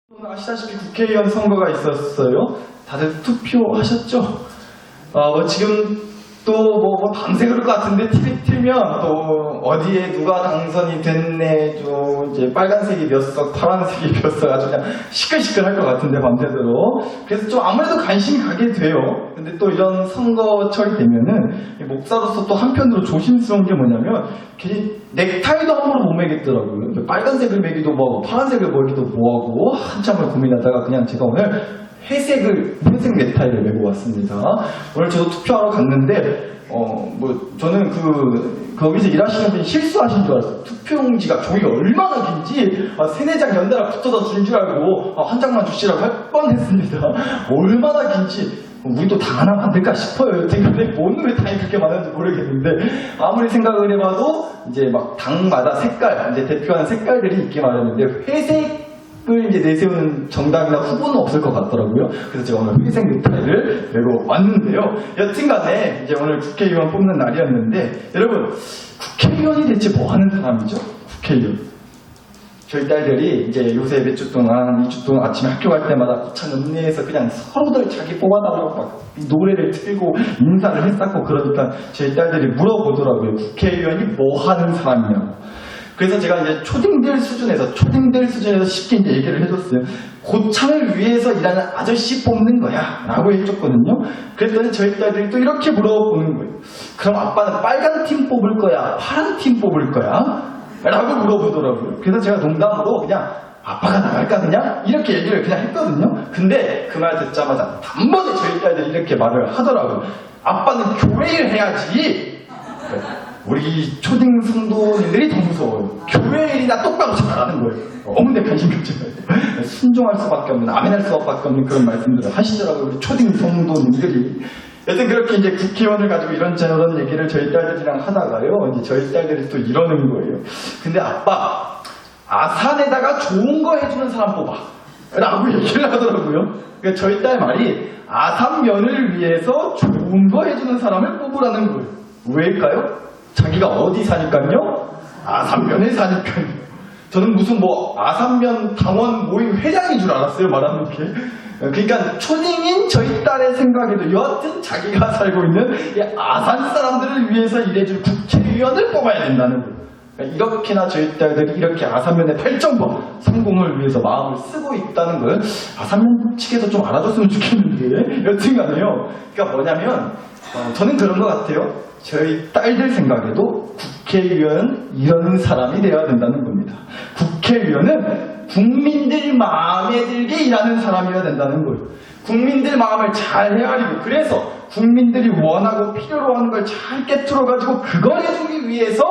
오늘 아시다시피 국회의원 선거가 있었어요. 다들 투표하셨죠? 지금 또 밤새 그럴 것 같은데 TV 틀면 또 어디에 누가 당선이 됐네, 좀 이제 빨간색이 몇 석, 파란색이 몇 석 아주 그냥 시끌시끌할 것 같은데 밤새도록. 그래서 좀 아무래도 관심이 가게 돼요. 근데 또 이런 선거철이 되면은 목사로서 또 한편으로 조심스러운 게 뭐냐면 괜히 넥타이도 함부로 못 매겠더라고요. 빨간색을 매기도 뭐하고 파란색을 매기도 뭐하고 한참을 고민하다가 그냥 제가 오늘 회색 넥타이를 메고 왔습니다. 오늘 저도 투표하러 갔는데, 저는 거기서 일하시는 분이 실수하신 줄 알았어요. 투표용지가 종이 얼마나 긴지, 3-4장 연달아 붙어서 준 줄 알고, 한 장만 주시라고 할 뻔 했습니다. 얼마나 긴지, 우리도 당 하나 만들까 싶어요. 근데 뭔 왜 당이 그렇게 많은지 모르겠는데, 아무리 생각을 해봐도, 이제 막 당마다 색깔, 이제 대표하는 색깔들이 있기 마련인데, 회색, 을 이제 내세우는 정당이나 후보는 없을 것 같더라고요. 그래서 제가 오늘 회색 넥타이를 메고 왔는데요. 여튼간에 이제 오늘 국회의원 뽑는 날이었는데, 여러분, 국회의원이 대체 뭐 하는 사람이죠? 국회의원. 저희 딸들이 이제 요새 몇 주 동안, 2주 동안 아침에 학교 갈 때마다 고창 읍내에서 그냥 서로들 자기 뽑아달라고 막 노래를 틀고 인사를 했었고, 그러니까 저희 딸들이 물어보더라고요. 국회의원이 뭐 하는 사람이냐고. 그래서 제가 이제 초딩들 수준에서 쉽게 이제 얘기를 해줬어요. 고창을 위해서 일하는 아저씨 뽑는 거야 라고 해줬거든요. 그랬더니 저희 딸들이 또 이렇게 물어보는 거예요. 그럼 아빠는 빨간 팀 뽑을 거야, 파란 팀 뽑을 거야? 라고 물어보더라고요. 그래서 제가 농담으로 그냥 아빠가 나갈까 그냥? 이렇게 얘기를 그냥 했거든요. 근데 그 말 듣자마자 단번에 저희 딸들이 이렇게 말을 하더라고요. 아빠는 교회를 해야지. 우리 초딩 성도님들이 더 무서워요. 교회 일이나 똑바로 잘하는 거예요. 어머니 관심 갖잖아요. 순종할 수밖에 없는, 아멘할 수밖에 없는 그런 말씀들을 하시더라고요. 우리 초딩 성도님들이. 여튼 그렇게 이제 국회의원을 가지고 이런저런 얘기를 저희 딸들이랑 하다가요. 이제 저희 딸들이 또 이러는 거예요. 근데 아빠, 아산에다가 좋은 거 해주는 사람 뽑아. 라고 얘기를 하더라고요. 그러니까 저희 딸 말이 아산면을 위해서 좋은 거 해주는 사람을 뽑으라는 거예요. 왜일까요? 자기가 어디 사니까요? 아산면에 사니까요. 저는 무슨 아산면 당원 모임 회장인 줄 알았어요, 말하는 게. 그러니까 초딩인 저희 딸의 생각에도 여하튼 자기가 살고 있는 이 아산 사람들을 위해서 일해줄 국회의원을 뽑아야 된다는 거예요. 그러니까 이렇게나 저희 딸들이 이렇게 아산면의 8.0번 성공을 위해서 마음을 쓰고 있다는 걸 아산면 측에서 좀 알아줬으면 좋겠는데, 여튼간에요. 그러니까 뭐냐면 저는 그런 것 같아요. 저희 딸들 생각에도 국회의원 이런 사람이 되어야 된다는 겁니다. 국회의원은 국민들 마음에 들게 일하는 사람이어야 된다는 거예요. 국민들 마음을 잘 헤아리고, 그래서 국민들이 원하고 필요로 하는 걸 잘 깨트려가지고 그걸 해주기 위해서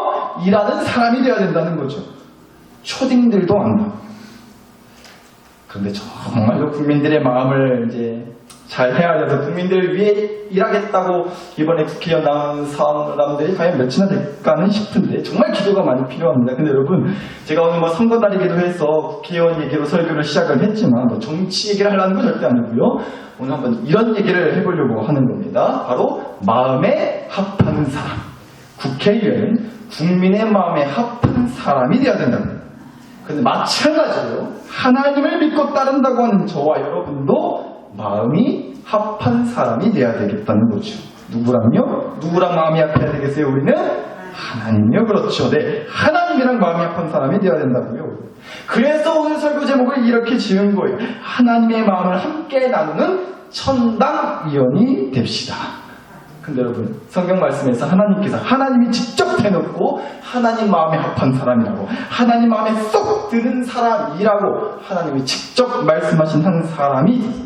일하는 사람이 되어야 된다는 거죠. 초딩들도 안다. 그런데 정말로 국민들의 마음을 이제 잘 헤아려서 국민들을 위해 일하겠다고 이번에 국회의원 나온 사람들이 과연 몇이나 될까는 싶은데 정말 기도가 많이 필요합니다. 근데 여러분, 제가 오늘 선거 날이기도 해서 국회의원 얘기로 설교를 시작을 했지만 정치 얘기를 하려는 건 절대 아니고요. 오늘 한번 이런 얘기를 해보려고 하는 겁니다. 바로 마음에 합하는 사람. 국회의원은 국민의 마음에 합한 사람이 되어야 된다는 거예요. 근데 마찬가지로 하나님을 믿고 따른다고 하는 저와 여러분도 마음이 합한 사람이 돼야 되겠다는 거죠. 누구랑요? 누구랑 마음이 합해야 되겠어요? 우리는 하나님이요. 그렇죠. 네, 하나님이랑 마음이 합한 사람이 돼야 된다고요. 그래서 오늘 설교 제목을 이렇게 지은 거예요. 하나님의 마음을 함께 나누는 천당위원이 됩시다. 근데 여러분, 성경 말씀에서 하나님이 직접 대놓고 하나님 마음에 합한 사람이라고, 하나님 마음에 쏙 드는 사람이라고 하나님이 직접 말씀하신 한 사람이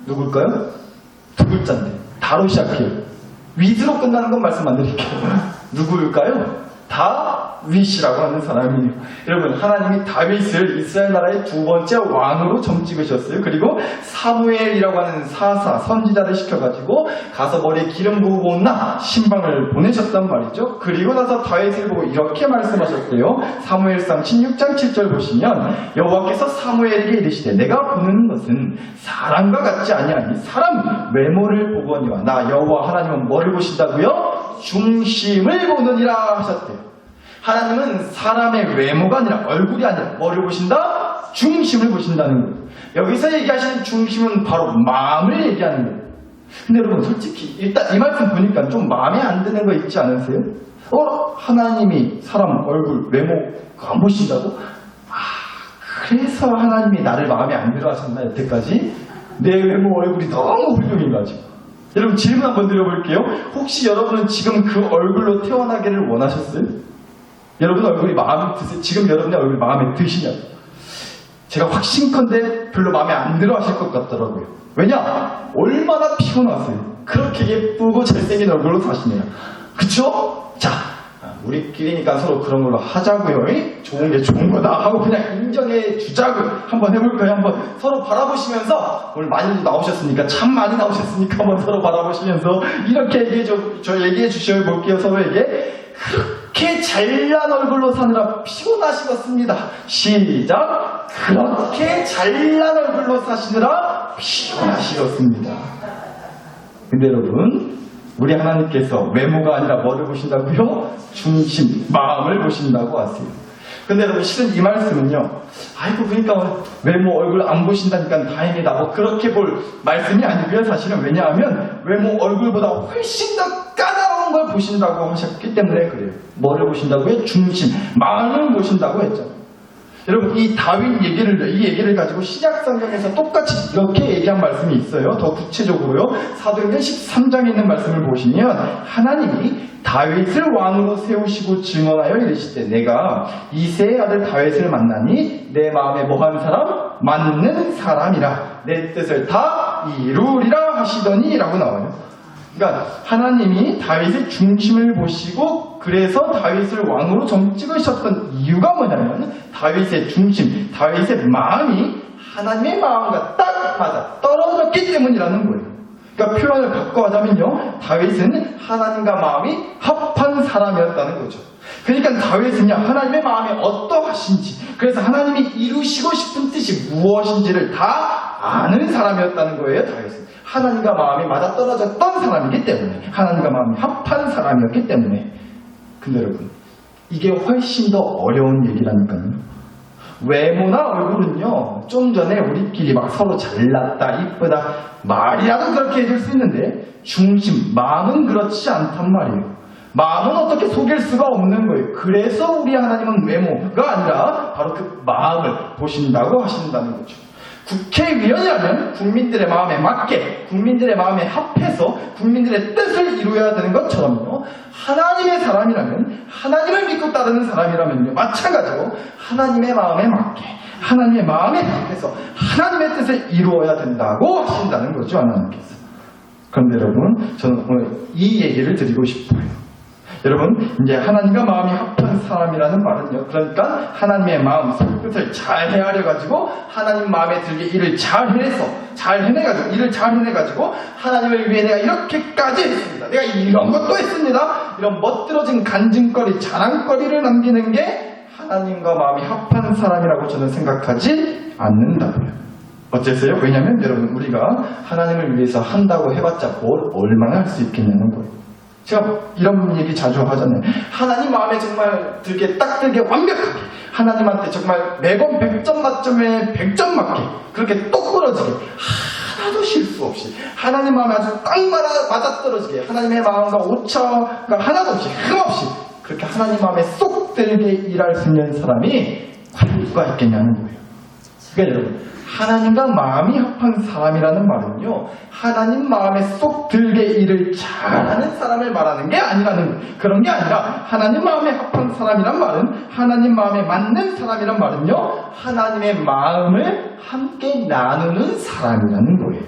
누굴까요? 두 글자인데 다로 시작해요. 윗으로 끝나는 건 말씀 안 드릴게요. 누구일까요? 다윗이라고 하는 사람이에요. 여러분, 하나님이 다윗을 이스라엘 나라의 2번째 왕으로 점찍으셨어요. 그리고 사무엘이라고 하는 선지자를 시켜가지고 가서 머리에 기름 부고 온나 신방을 보내셨단 말이죠. 그리고 나서 다윗을 보고 이렇게 말씀하셨대요. 사무엘상 16장 7절 보시면 여호와께서 사무엘에게 이르시되 내가 보는 것은 사람과 같지 아니하니 사람 외모를 보거니와 나 여호와 하나님은 뭐를 보신다고요? 중심을 보느니라 하셨대요. 하나님은 사람의 외모가 아니라, 얼굴이 아니라 뭐를 보신다? 중심을 보신다는 거예요. 여기서 얘기하시는 중심은 바로 마음을 얘기하는 거예요. 근데 여러분 솔직히 일단 이 말씀 보니까 좀 마음에 안 드는 거 있지 않으세요? 하나님이 사람 얼굴 외모 안 보신다고? 그래서 하나님이 나를 마음에 안 들어 하셨나 여태까지? 내 외모 얼굴이 너무 훌륭해가지고. 여러분 질문 한번 드려볼게요. 혹시 여러분은 지금 그 얼굴로 태어나기를 원하셨어요? 여러분 얼굴이 마음에 드세요? 지금 여러분의 얼굴이 마음에 드시냐고? 제가 확신컨대 별로 마음에 안 들어 하실 것 같더라고요. 왜냐? 얼마나 피곤하세요. 그렇게 예쁘고 잘생긴 얼굴로 사시네요. 그쵸? 자, 우리끼리니까 서로 그런 걸로 하자고요. 좋은 게 좋은 거다 하고 그냥 인정해 주자고요. 한번 해볼까요? 한번 서로 바라보시면서 오늘 많이 나오셨으니까 참 많이 나오셨으니까 한번 서로 바라보시면서 이렇게 얘기해 주셔볼게요. 서로에게. 그렇게 잘난 얼굴로 사느라 피곤하시겠습니다. 시작. 그렇게 잘난 얼굴로 사시느라 피곤하시겠습니다. 근데 여러분 우리 하나님께서 외모가 아니라 뭐를 보신다고요? 중심, 마음을 보신다고 하세요. 근데 여러분 실은 이 말씀은요, 아이고 그러니까 외모 얼굴 안 보신다니까 다행이다 뭐 그렇게 볼 말씀이 아니고요. 사실은 왜냐하면 외모 얼굴보다 훨씬 더 까다로운 걸 보신다고 하셨기 때문에 그래요. 뭐를 보신다고요? 중심, 마음을 보신다고 했죠. 여러분 이 다윗 이 얘기를 가지고 신약성경에서 똑같이 이렇게 얘기한 말씀이 있어요. 더 구체적으로요. 사도행전 13장에 있는 말씀을 보시면 하나님이 다윗을 왕으로 세우시고 증언하여 이르시되 내가 이새의 아들 다윗을 만나니 내 마음에 뭐하는 사람? 맞는 사람이라 내 뜻을 다 이루리라 하시더니 라고 나와요. 그러니까 하나님이 다윗의 중심을 보시고 그래서 다윗을 왕으로 찍으셨던 이유가 뭐냐면 다윗의 중심, 다윗의 마음이 하나님의 마음과 딱 맞아 떨어졌기 때문이라는 거예요. 그러니까 표현을 바꿔하자면요, 다윗은 하나님과 마음이 합한 사람이었다는 거죠. 그러니까 다윗은요, 하나님의 마음이 어떠하신지, 그래서 하나님이 이루시고 싶은 뜻이 무엇인지를 다 아는 사람이었다는 거예요. 다윗은 하나님과 마음이 맞아떨어졌던 사람이기 때문에, 하나님과 마음이 합한 사람이었기 때문에. 근데 여러분, 이게 훨씬 더 어려운 얘기라니까요. 외모나 얼굴은요, 좀 전에 우리끼리 막 서로 잘났다, 이쁘다 말이라도 그렇게 해줄 수 있는데 중심, 마음은 그렇지 않단 말이에요. 마음은 어떻게 속일 수가 없는 거예요. 그래서 우리 하나님은 외모가 아니라 바로 그 마음을 보신다고 하신다는 거죠. 국회의원이라면 국민들의 마음에 맞게, 국민들의 마음에 합해서 국민들의 뜻을 이루어야 되는 것처럼요, 하나님의 사람이라면, 하나님을 믿고 따르는 사람이라면요, 마찬가지로 하나님의 마음에 맞게, 하나님의 마음에 합해서 하나님의 뜻을 이루어야 된다고 하신다는 거죠, 하나님께서. 그런데 여러분, 저는 오늘 이 얘기를 드리고 싶어요. 여러분, 이제 하나님과 마음이 합한 사람이라는 말은요, 그러니까 하나님의 마음, 뜻을 잘 헤아려가지고 하나님 마음에 들게 일을 잘 해내가지고 일을 잘 해내가지고 하나님을 위해 내가 이렇게까지 했습니다, 내가 이런 것도 했습니다, 이런 멋들어진 간증거리, 자랑거리를 남기는 게 하나님과 마음이 합한 사람이라고 저는 생각하지 않는다고요. 어째서요? 왜냐하면 여러분, 우리가 하나님을 위해서 한다고 해봤자 뭘 얼마나 할 수 있겠냐는 거예요. 제가 이런 얘기 자주 하잖아요. 하나님 마음에 정말 딱 들게 완벽하게, 하나님한테 정말 매번 100점 만점에 100점 맞게, 그렇게 똑부러지게, 하나도 실수 없이, 하나님 마음에 아주 딱 맞아떨어지게, 하나님의 마음과 오차가 하나도 없이, 흠없이 그렇게 하나님 마음에 쏙 들게 일할 수 있는 사람이 과연 누가 있겠냐는 거예요. 그러니까 여러분, 하나님과 마음이 합한 사람이라는 말은요, 하나님 마음에 쏙 들게 일을 잘하는 사람을 말하는 게 아니라는 거예요. 그런 게 아니라 하나님 마음에 합한 사람이란 말은, 하나님 마음에 맞는 사람이란 말은요, 하나님의 마음을 함께 나누는 사람이라는 거예요.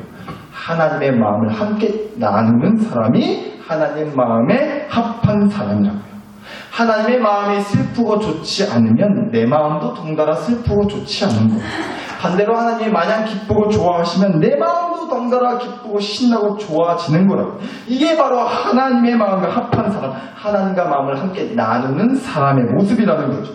하나님의 마음을 함께 나누는 사람이 하나님 마음에 합한 사람이라고요. 하나님의 마음이 슬프고 좋지 않으면 내 마음도 덩달아 슬프고 좋지 않은 거예요. 반대로 하나님이 마냥 기쁘고 좋아하시면 내 마음도 덩달아 기쁘고 신나고 좋아지는 거라고. 이게 바로 하나님의 마음과 합한 사람, 하나님과 마음을 함께 나누는 사람의 모습이라는 거죠.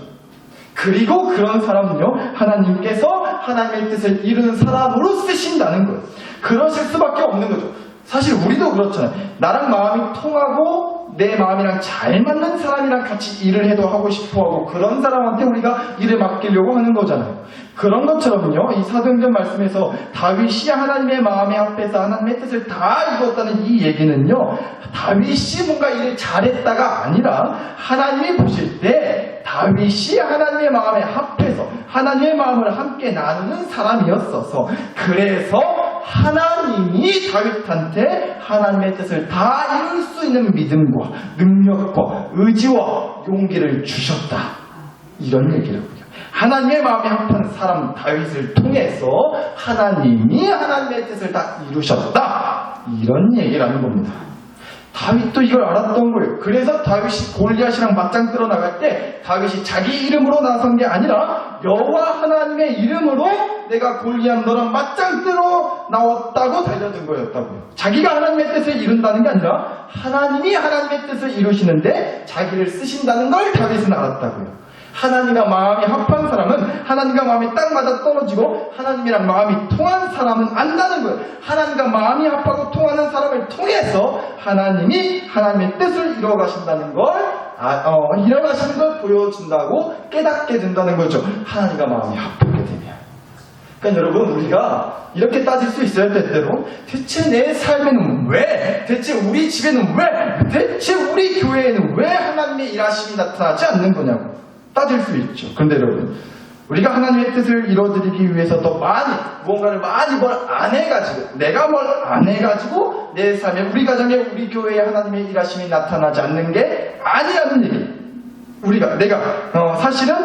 그리고 그런 사람은요, 하나님께서 하나님의 뜻을 이루는 사람으로 쓰신다는 거예요. 그러실 수밖에 없는 거죠. 사실 우리도 그렇잖아요. 나랑 마음이 통하고 내 마음이랑 잘 맞는 사람이랑 같이 일을 해도 하고 싶어하고, 그런 사람한테 우리가 일을 맡기려고 하는 거잖아요. 그런 것처럼요, 이 사도행전 말씀에서 다윗이 하나님의 마음에 합해서 하나님의 뜻을 다 이루었다는 이 얘기는요, 다윗이 뭔가 일을 잘했다가 아니라 하나님이 보실 때 다윗이 하나님의 마음에 합해서 하나님의 마음을 함께 나누는 사람이었어서, 그래서 하나님이 다윗한테 하나님의 뜻을 다 이룰 수 있는 믿음과 능력과 의지와 용기를 주셨다, 이런 얘기라고요. 하나님의 마음에 합한 사람 다윗을 통해서 하나님이 하나님의 뜻을 다 이루셨다, 이런 얘기라는 겁니다. 다윗도 이걸 알았던 거예요. 그래서 다윗이 골리앗이랑 맞짱 뜨러 나갈 때 다윗이 자기 이름으로 나선 게 아니라 여호와 하나님의 이름으로 내가 골리앗 너랑 맞짱 뜨러 나왔다고 달려든 거였다고요. 자기가 하나님의 뜻을 이룬다는 게 아니라 하나님이 하나님의 뜻을 이루시는데 자기를 쓰신다는 걸 다윗은 알았다고요. 하나님과 마음이 합한 사람은 하나님과 마음이 딱 맞아 떨어지고 하나님이랑 마음이 통한 사람은 안다는 거예요. 하나님과 마음이 합하고 통하는 사람을 통해서 하나님이 하나님의 뜻을 이뤄가신다는 걸 이뤄가시는 걸 보여준다고 깨닫게 된다는 거죠. 하나님과 마음이 합하게 되면. 그러니까 여러분, 우리가 이렇게 따질 수 있어요. 때때로 대체 내 삶에는 왜, 대체 우리 집에는 왜, 대체 우리 교회에는 왜 하나님의 일하심이 나타나지 않는 거냐고 따질 수 있죠. 그런데 여러분, 우리가 하나님의 뜻을 이뤄드리기 위해서 더 많이 무언가를 많이 뭘 안 해가지고, 내가 뭘 안 해가지고 내 삶에, 우리 가정에, 우리 교회에 하나님의 일하심이 나타나지 않는 게 아니라는 얘기. 내가 사실은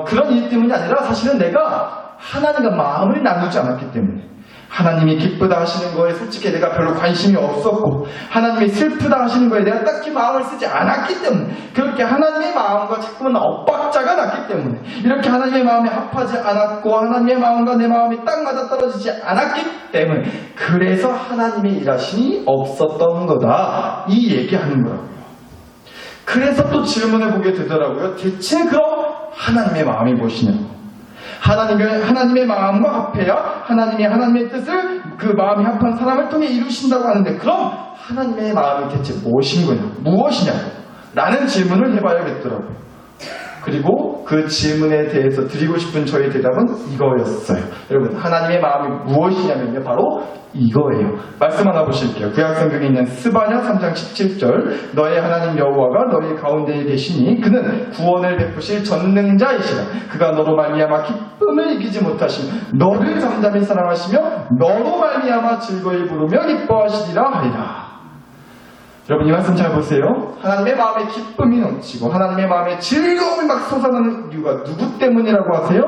그런 일 때문이 아니라 사실은 내가 하나님과 마음을 나누지 않았기 때문에, 하나님이 기쁘다 하시는 거에 솔직히 내가 별로 관심이 없었고, 하나님이 슬프다 하시는 거에 내가 딱히 마음을 쓰지 않았기 때문에, 그렇게 하나님의 마음과 자꾸만 엇박자가 났기 때문에, 이렇게 하나님의 마음에 합하지 않았고 하나님의 마음과 내 마음이 딱 맞아떨어지지 않았기 때문에, 그래서 하나님의 일하심이 없었던 거다, 이 얘기하는 거라고요. 그래서 또 질문해 보게 되더라고요. 대체 그럼 하나님의 마음이 무엇이냐고. 하나님의 마음과 합해야 하나님이 하나님의 뜻을 그 마음이 합한 사람을 통해 이루신다고 하는데, 그럼 하나님의 마음이 대체 무엇인 거냐, 무엇이냐고 라는 질문을 해봐야겠더라고요. 그리고 그 질문에 대해서 드리고 싶은 저의 대답은 이거였어요. 여러분, 하나님의 마음이 무엇이냐면요, 바로 이거예요. 말씀 하나 보실게요. 구약성경에 있는 스바냐 3장 17절, 너의 하나님 여호와가 너희 가운데에 계시니 그는 구원을 베푸실 전능자이시라. 그가 너로 말미암아 기쁨을 이기지 못하시며 너를 잠잠히 사랑하시며 너로 말미암아 즐거이 부르며 기뻐하시리라 하리라. 여러분, 이 말씀 잘 보세요. 하나님의 마음에 기쁨이 넘치고 하나님의 마음에 즐거움이 막 솟아나는 이유가 누구 때문이라고 하세요?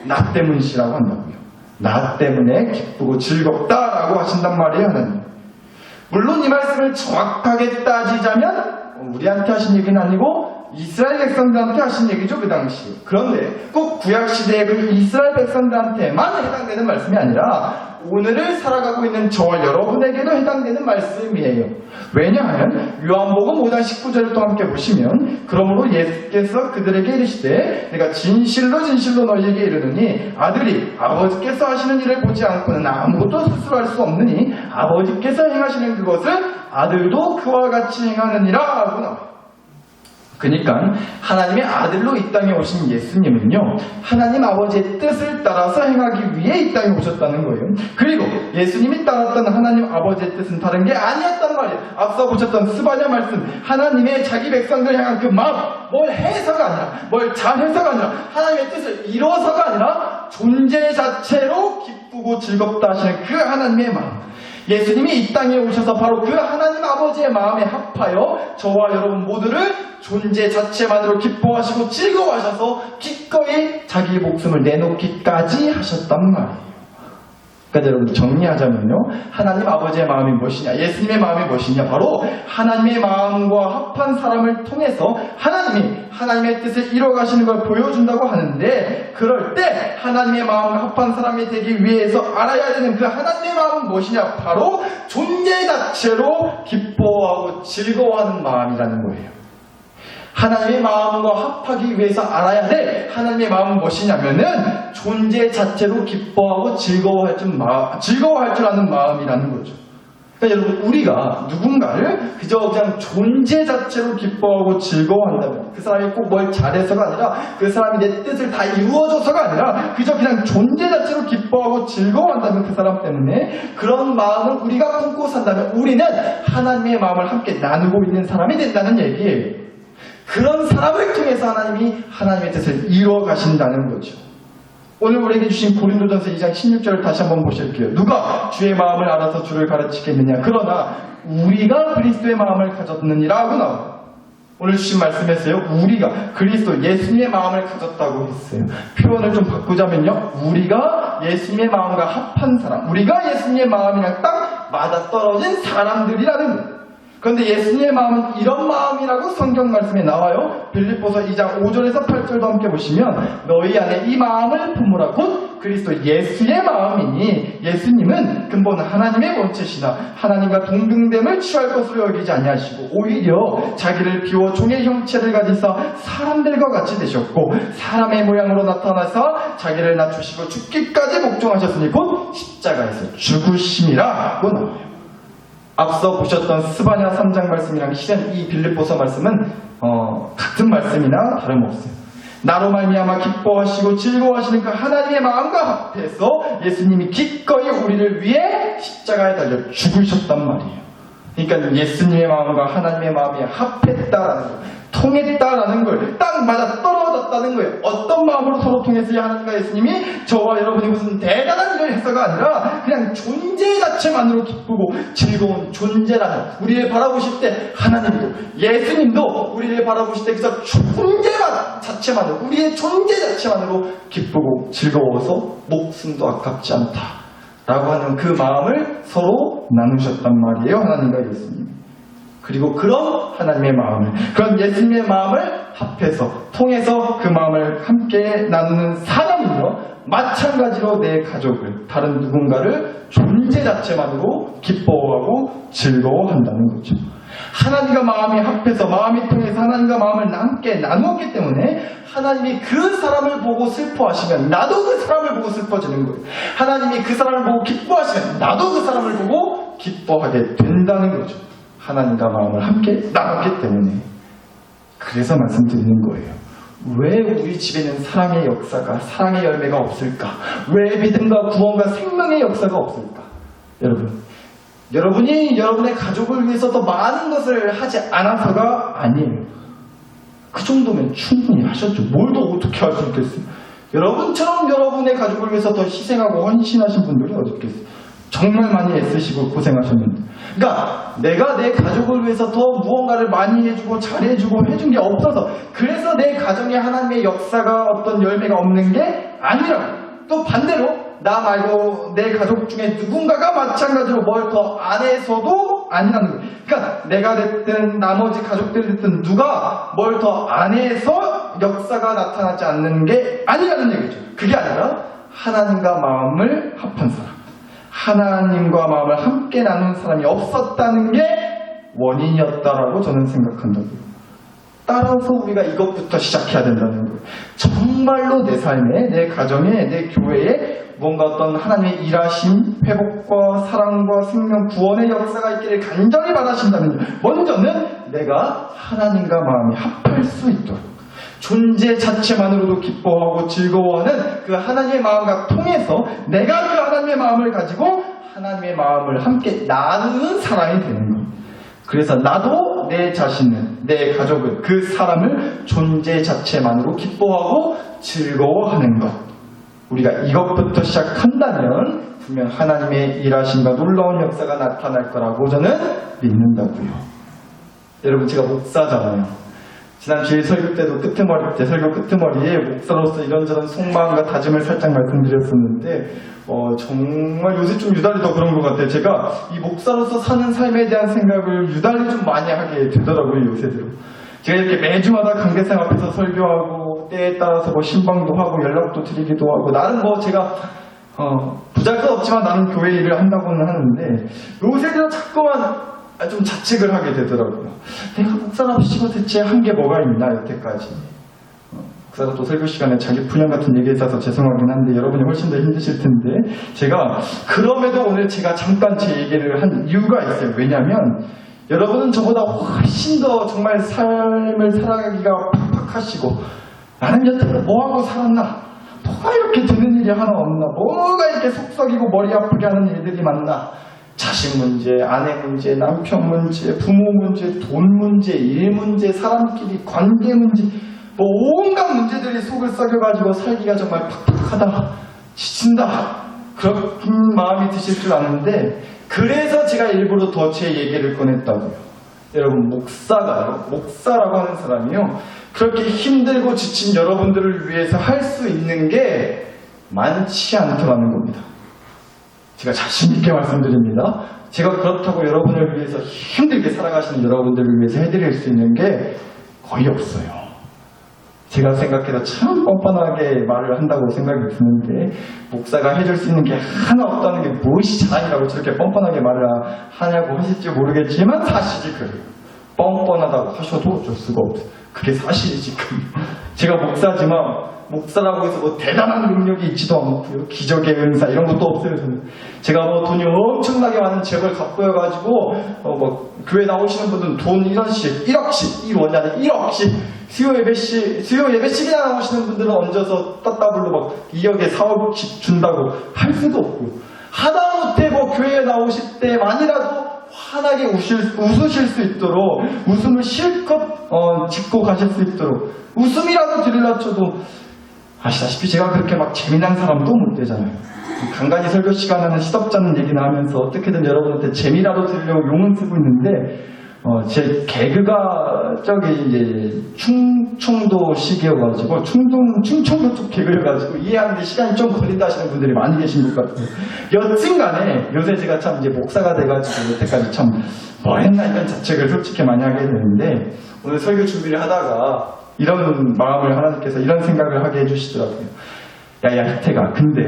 나 때문이시라고 한다고요. 나 때문에 기쁘고 즐겁다라고 하신단 말이에요, 하나님. 물론 이 말씀을 정확하게 따지자면 우리한테 하신 얘기는 아니고 이스라엘 백성들한테 하신 얘기죠, 그 당시. 그런데 꼭 구약시대의 그 이스라엘 백성들한테만 해당되는 말씀이 아니라 오늘을 살아가고 있는 저와 여러분에게도 해당되는 말씀이에요. 왜냐하면 요한복음 5장 19절을 또 함께 보시면, 그러므로 예수께서 그들에게 이르시되 내가 진실로 진실로 너희에게 이르노니 아들이 아버지께서 하시는 일을 보지 않고는 아무것도 스스로 할 수 없느니 아버지께서 행하시는 그것을 아들도 그와 같이 행하느니라 하고 나와요. 그러니까 하나님의 아들로 이 땅에 오신 예수님은요, 하나님 아버지의 뜻을 따라서 행하기 위해 이 땅에 오셨다는 거예요. 그리고 예수님이 따랐던 하나님 아버지의 뜻은 다른 게 아니었단 말이에요. 앞서 보셨던 스바냐 말씀, 하나님의 자기 백성들 향한 그 마음, 뭘 해서가 아니라, 뭘 잘해서가 아니라, 하나님의 뜻을 이뤄서가 아니라 존재 자체로 기쁘고 즐겁다 하시는 그 하나님의 마음, 예수님이 이 땅에 오셔서 바로 그 하나님 아버지의 마음에 합하여 저와 여러분 모두를 존재 자체만으로 기뻐하시고 즐거워하셔서 기꺼이 자기 목숨을 내놓기까지 하셨단 말이에요. 그러니까 여러분, 정리하자면요, 하나님 아버지의 마음이 무엇이냐, 예수님의 마음이 무엇이냐, 바로 하나님의 마음과 합한 사람을 통해서 하나님이 하나님의 뜻을 이뤄가시는 걸 보여준다고 하는데, 그럴 때 하나님의 마음과 합한 사람이 되기 위해서 알아야 되는 그 하나님의 마음은 무엇이냐, 바로 존재 자체로 기뻐하고 즐거워하는 마음이라는 거예요. 하나님의 마음과 합하기 위해서 알아야 될 하나님의 마음은 무엇이냐면은 존재 자체로 기뻐하고 즐거워할 줄 아는 마음이라는 거죠. 그러니까 여러분, 우리가 누군가를 그저 그냥 존재 자체로 기뻐하고 즐거워한다면, 그 사람이 꼭 뭘 잘해서가 아니라, 그 사람이 내 뜻을 다 이루어줘서가 아니라, 그저 그냥 존재 자체로 기뻐하고 즐거워한다면, 그 사람 때문에 그런 마음을 우리가 품고 산다면 우리는 하나님의 마음을 함께 나누고 있는 사람이 된다는 얘기예요. 그런 사람을 통해서 하나님이 하나님의 뜻을 이루어 가신다는 거죠. 오늘 우리에게 주신 고린도전서 2장 16절을 다시 한번 보실게요. 누가 주의 마음을 알아서 주를 가르치겠느냐. 그러나 우리가 그리스도의 마음을 가졌느니라 하고 나옵니다. 오늘 주신 말씀에서요. 우리가 그리스도 예수님의 마음을 가졌다고 했어요. 표현을 좀 바꾸자면요. 우리가 예수님의 마음과 합한 사람, 우리가 예수님의 마음이랑 딱 맞아떨어진 사람들이라는 거예요. 그런데 예수님의 마음은 이런 마음이라고 성경 말씀에 나와요. 빌립보서 2장 5절에서 8절도 함께 보시면 너희 안에 이 마음을 품으라 곧 그리스도 예수의 마음이니 예수님은 근본 하나님의 본체시나 하나님과 동등됨을 취할 것으로 여기지 아니하시고 오히려 자기를 비워 종의 형체를 가지사 사람들과 같이 되셨고 사람의 모양으로 나타나서 자기를 낮추시고 죽기까지 복종하셨으니 곧 십자가에서 죽으심이라고 나와요. 앞서 보셨던 스바냐 3장 말씀이랑 실은 이 빌립보서 말씀은 같은 말씀이나 다름없어요. 나로 말미암아 기뻐하시고 즐거워하시는 그 하나님의 마음과 합해서 예수님이 기꺼이 우리를 위해 십자가에 달려 죽으셨단 말이에요. 그러니까 예수님의 마음과 하나님의 마음이 합했다라는 거, 통했다라는 걸 딱 맞아 떨어졌다는 거예요. 어떤 마음으로 서로 통했어야 하나님과 예수님이 저와 여러분이 무슨 대단한 일을 해서가 아니라 그냥 존재 자체만으로 기쁘고 즐거운 존재라는, 우리를 바라보실 때 하나님도 예수님도 우리를 바라보실 때 그저 존재 자체만으로, 우리의 존재 자체만으로 기쁘고 즐거워서 목숨도 아깝지 않다 라고 하는 그 마음을 서로 나누셨단 말이에요. 하나님과 예수님. 그리고 그런 하나님의 마음을, 그런 예수님의 마음을 합해서 통해서 그 마음을 함께 나누는 사람은요, 마찬가지로 내 가족을, 다른 누군가를 존재 자체만으로 기뻐하고 즐거워한다는 거죠. 하나님과 마음이 합해서, 마음이 통해서 하나님과 마음을 함께 나누었기 때문에 하나님이 그 사람을 보고 슬퍼하시면 나도 그 사람을 보고 슬퍼지는 거예요. 하나님이 그 사람을 보고 기뻐하시면 나도 그 사람을 보고 기뻐하게 된다는 거죠. 하나님과 마음을 함께 나눴기 때문에. 그래서 말씀드리는 거예요. 왜 우리 집에는 사랑의 역사가, 사랑의 열매가 없을까? 왜 믿음과 구원과 생명의 역사가 없을까? 여러분이 여러분의 가족을 위해서 더 많은 것을 하지 않아서가 아니에요. 그 정도면 충분히 하셨죠. 뭘 더 어떻게 할 수 있겠어요? 여러분처럼 여러분의 가족을 위해서 더 희생하고 헌신하신 분들이 어디 있겠어요? 정말 많이 애쓰시고 고생하셨는데. 그러니까 내가 내 가족을 위해서 더 무언가를 많이 해주고 잘해주고 해준 게 없어서, 그래서 내 가정에 하나님의 역사가 어떤 열매가 없는 게 아니라, 또 반대로 나 말고 내 가족 중에 누군가가 마찬가지로 뭘 더 안 해서도 아니라는 거예요. 그러니까 내가 됐든 나머지 가족들이 됐든 누가 뭘 더 안 해서 역사가 나타나지 않는 게 아니라는 얘기죠. 그게 아니라 하나님과 마음을 합한 사람, 하나님과 마음을 함께 나눈 사람이 없었다는 게 원인이었다라고 저는 생각한다고요. 따라서 우리가 이것부터 시작해야 된다는 거예요. 정말로 내 삶에, 내 가정에, 내 교회에 뭔가 어떤 하나님의 일하심, 회복과 사랑과 생명, 구원의 역사가 있기를 간절히 바라신다면요, 먼저는 내가 하나님과 마음이 합할 수 있도록, 존재 자체만으로도 기뻐하고 즐거워하는 그 하나님의 마음과 통해서 내가 그 하나님의 마음을 가지고 하나님의 마음을 함께 나누는 사람이 되는 거예요. 그래서 나도 내 자신을, 내 가족을, 그 사람을 존재 자체만으로 기뻐하고 즐거워하는 것, 우리가 이것부터 시작한다면 분명 하나님의 일하심과 놀라운 역사가 나타날 거라고 저는 믿는다고요. 여러분, 제가 목사잖아요. 지난 주일 설교 때도 설교 끄트머리에 목사로서 이런저런 속마음과 다짐을 살짝 말씀드렸었는데, 정말 요새 좀 유달리 더 그런 것 같아요. 제가 이 목사로서 사는 삶에 대한 생각을 유달리 좀 많이 하게 되더라고요, 요새 들어. 제가 이렇게 매주마다 강대상 앞에서 설교하고, 때에 따라서 뭐 신방도 하고, 연락도 드리기도 하고, 나름 뭐 제가, 부잘것없지만 나는 교회 일을 한다고는 하는데, 요새 들어 자꾸만 좀 자책을 하게 되더라고요. 내가 목사랍시고 대체 한 게 뭐가 있나, 여태까지. 목사가 또 설교 시간에 자기 분량 같은 얘기에 있어서 죄송하긴 한데 여러분이 훨씬 더 힘드실 텐데 제가 그럼에도 오늘 제가 잠깐 제 얘기를 한 이유가 있어요. 왜냐하면 여러분은 저보다 훨씬 더 정말 삶을 살아가기가 팍팍하시고 나는 여태껏 뭐하고 살았나? 뭐가 이렇게 되는 일이 하나 없나? 뭐가 이렇게 속썩이고 머리 아프게 하는 일들이 많나? 자식 문제, 아내 문제, 남편 문제, 부모 문제, 돈 문제, 일 문제, 사람끼리 관계 문제 뭐 온갖 문제들이 속을 썩여가지고 살기가 정말 팍팍하다, 지친다 그런 마음이 드실 줄 아는데 그래서 제가 일부러 더 제 얘기를 꺼냈다고요. 여러분 목사라고 하는 사람이요 그렇게 힘들고 지친 여러분들을 위해서 할 수 있는 게 많지 않더라는 겁니다. 제가 자신 있게 말씀드립니다. 제가 그렇다고 여러분을 위해서 힘들게 살아가시는 여러분들을 위해서 해드릴 수 있는 게 거의 없어요. 제가 생각해도 참 뻔뻔하게 말을 한다고 생각이 드는데 목사가 해줄 수 있는 게 하나 없다는 게 무엇이 자랑이라고 저렇게 뻔뻔하게 말을 하냐고 하실지 모르겠지만 사실이 그래요. 뻔뻔하다고 하셔도 어쩔 수가 없어요. 그게 사실이지. 제가 목사지만 목사라고 해서 뭐 대단한 능력이 있지도 않고요. 기적의 은사 이런 것도 없어요. 저는 제가 뭐 돈이 엄청나게 많은 재벌 갑부여가지고 뭐 교회 나오시는 분들은 돈 1원씩 1억씩 1원이 아니라 1억씩 수요 예배식이나 나오시는 분들은 얹어서 따따블로 막 2억에 4억씩 준다고 할 수도 없고 하다못해 뭐 교회에 나오실 때만이라도 환하게 웃으실 수 있도록 웃음을 실컷 짓고 가실 수 있도록 웃음이라도 드리려 쳐도 아시다시피 제가 그렇게 막 재미난 사람도 못 되잖아요. 간간히 설교 시간에는 시덥잖은 얘기나 하면서 어떻게든 여러분한테 재미라도 드리려고 용은 쓰고 있는데 제 개그가 저기 이제 충청도식이어가지고 충청도 쪽 개그여가지고 이해하는데 시간이 좀 걸린다 하시는 분들이 많이 계신 것 같아요. 여튼간에 요새 제가 참 이제 목사가 돼가지고 여태까지 참 뭐 했나 이런 자책을 솔직히 많이 하게 되는데 오늘 설교 준비를 하다가 이런 마음을 하나님께서 이런 생각을 하게 해주시더라고요. 야야 희태가 근데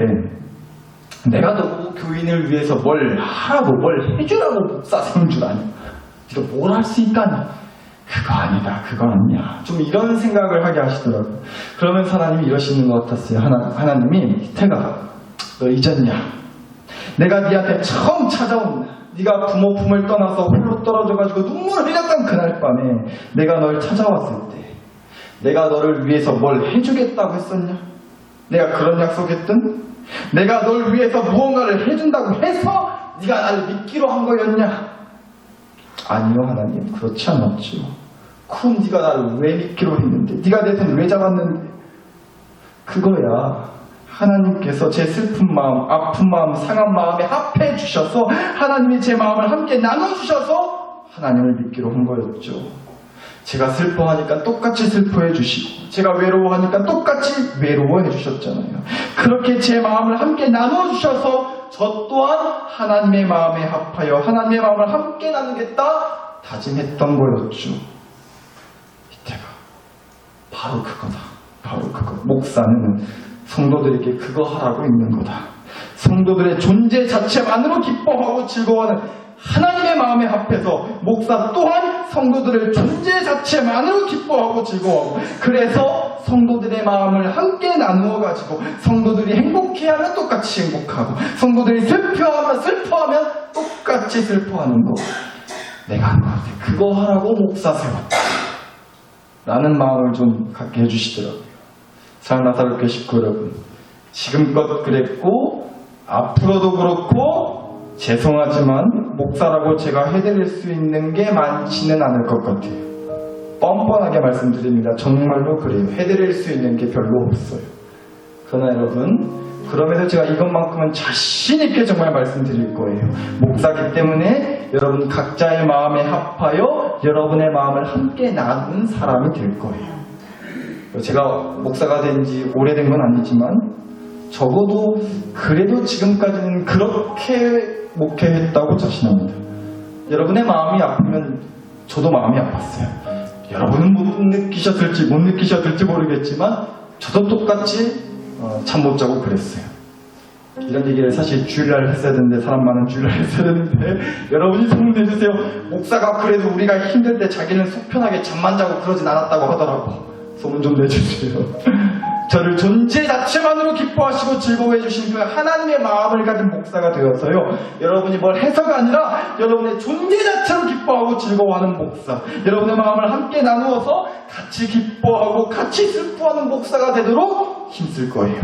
내가 너 교인을 위해서 뭘 하라고 뭘 해주라고 목사 세운 줄 아냐? 네가 뭘 할 수 있다니? 그거 아니다 그거 아니야. 좀 이런 생각을 하게 하시더라고요. 그러면서 하나님이 이러시는 것 같았어요. 하나님이 희태가 너 잊었냐? 내가 네한테 처음 찾아온 네가 부모 품을 떠나서 홀로 떨어져가지고 눈물을 흘렸던 그날 밤에 내가 널 찾아왔을 때 내가 너를 위해서 뭘 해주겠다고 했었냐? 내가 그런 약속했든? 내가 널 위해서 무언가를 해준다고 해서 네가 나를 믿기로 한 거였냐? 아니요 하나님 그렇지 않았죠. 그럼 네가 나를 왜 믿기로 했는데 네가 내 손 왜 잡았는데 그거야. 하나님께서 제 슬픈 마음, 아픈 마음, 상한 마음에 합해 주셔서 하나님이 제 마음을 함께 나눠주셔서 하나님을 믿기로 한 거였죠. 제가 슬퍼하니까 똑같이 슬퍼해 주시고 제가 외로워하니까 똑같이 외로워해 주셨잖아요. 그렇게 제 마음을 함께 나눠주셔서 저 또한 하나님의 마음에 합하여 하나님의 마음을 함께 나누겠다 다짐했던 거였죠. 이때가 바로 그거다. 바로 그거. 목사는 성도들에게 그거 하라고 있는 거다. 성도들의 존재 자체만으로 기뻐하고 즐거워하는 하나님의 마음에 합해서 목사 또한 성도들의 존재 자체만으로 기뻐하고 즐거워하고 그래서 성도들의 마음을 함께 나누어 가지고 성도들이 행복해하면 똑같이 행복하고 성도들이 슬퍼하면 똑같이 슬퍼하는 거. 내가 한 것 같아. 그거 하라고 목사 세웠다 라는 마음을 좀 갖게 해주시더라고요. 사랑나사롭게 식구 여러분, 지금껏 그랬고 앞으로도 그렇고 죄송하지만 목사라고 제가 해드릴 수 있는 게 많지는 않을 것 같아요. 뻔뻔하게 말씀드립니다. 정말로 그래요. 해드릴 수 있는 게 별로 없어요. 그러나 여러분 그럼에도 제가 이것만큼은 자신 있게 정말 말씀드릴 거예요. 목사기 때문에 여러분 각자의 마음에 합하여 여러분의 마음을 함께 나누는 사람이 될 거예요. 제가 목사가 된 지 오래된 건 아니지만 적어도 그래도 지금까지는 그렇게 목회했다고 자신합니다. 여러분의 마음이 아프면 저도 마음이 아팠어요. 여러분은 못 느끼셨을지 못 느끼셨을지 모르겠지만 저도 똑같이 잠 못 자고 그랬어요. 이런 얘기를 사실 주일날 했어야 되는데 사람 많은 주일날 했어야 되는데 여러분이 소문내주세요. 목사가 그래도 우리가 힘들 때 자기는 속 편하게 잠만 자고 그러진 않았다고 하더라고. 소문 좀 내주세요. 저를 존재 자체만으로 기뻐하시고 즐거워해 주신 그 하나님의 마음을 가진 목사가 되어서요. 여러분이 뭘 해서가 아니라 여러분의 존재 자체로 기뻐하고 즐거워하는 목사. 여러분의 마음을 함께 나누어서 같이 기뻐하고 같이 슬퍼하는 목사가 되도록 힘쓸 거예요.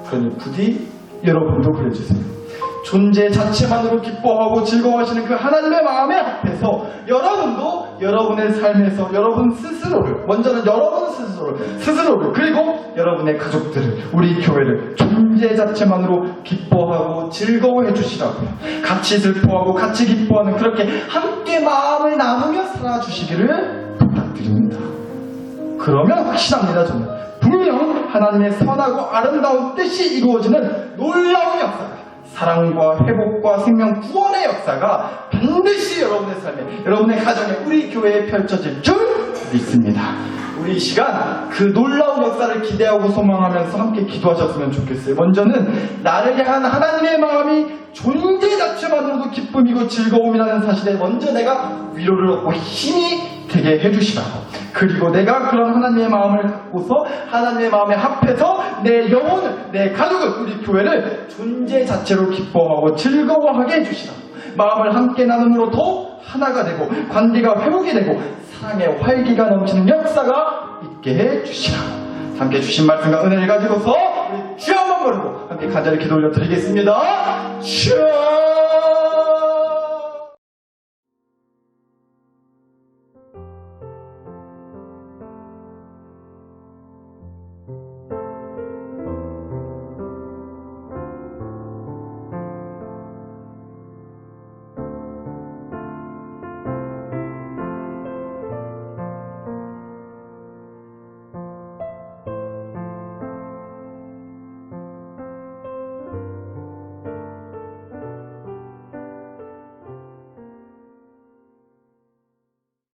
그러니 부디 여러분도 그래주세요. 존재 자체만으로 기뻐하고 즐거워하시는 그 하나님의 마음에 앞에서 여러분도 여러분의 삶에서 여러분 스스로를, 먼저는 여러분 스스로를 그리고 여러분의 가족들을, 우리 교회를 존재 자체만으로 기뻐하고 즐거워해 주시라고요. 같이 슬퍼하고 같이 기뻐하는 그렇게 함께 마음을 나누며 살아주시기를 부탁드립니다. 그러면 확신합니다. 저는 분명 하나님의 선하고 아름다운 뜻이 이루어지는 놀라운 역사가, 사랑과 회복과 생명 구원의 역사가 반드시 여러분의 삶에, 여러분의 가정에, 우리 교회에 펼쳐질 줄 믿습니다. 우리 이 시간 그 놀라운 역사를 기대하고 소망하면서 함께 기도하셨으면 좋겠어요. 먼저는 나를 향한 하나님의 마음이 존재 자체만으로도 기쁨이고 즐거움이라는 사실에 먼저 내가 위로를 얻고 힘이 되게 해주시라고. 그리고 내가 그런 하나님의 마음을 갖고서 하나님의 마음에 합해서 내 영혼을, 내 가족을, 우리 교회를 존재 자체로 기뻐하고 즐거워하게 해주시라고. 마음을 함께 나눔으로 더 하나가 되고 관계가 회복이 되고 사랑의 활기가 넘치는 역사가 있게 해주시라고. 함께 주신 말씀과 은혜를 가지고서 우리 주여 한번 부르고 함께 간절히 기도 올려드리겠습니다. 주여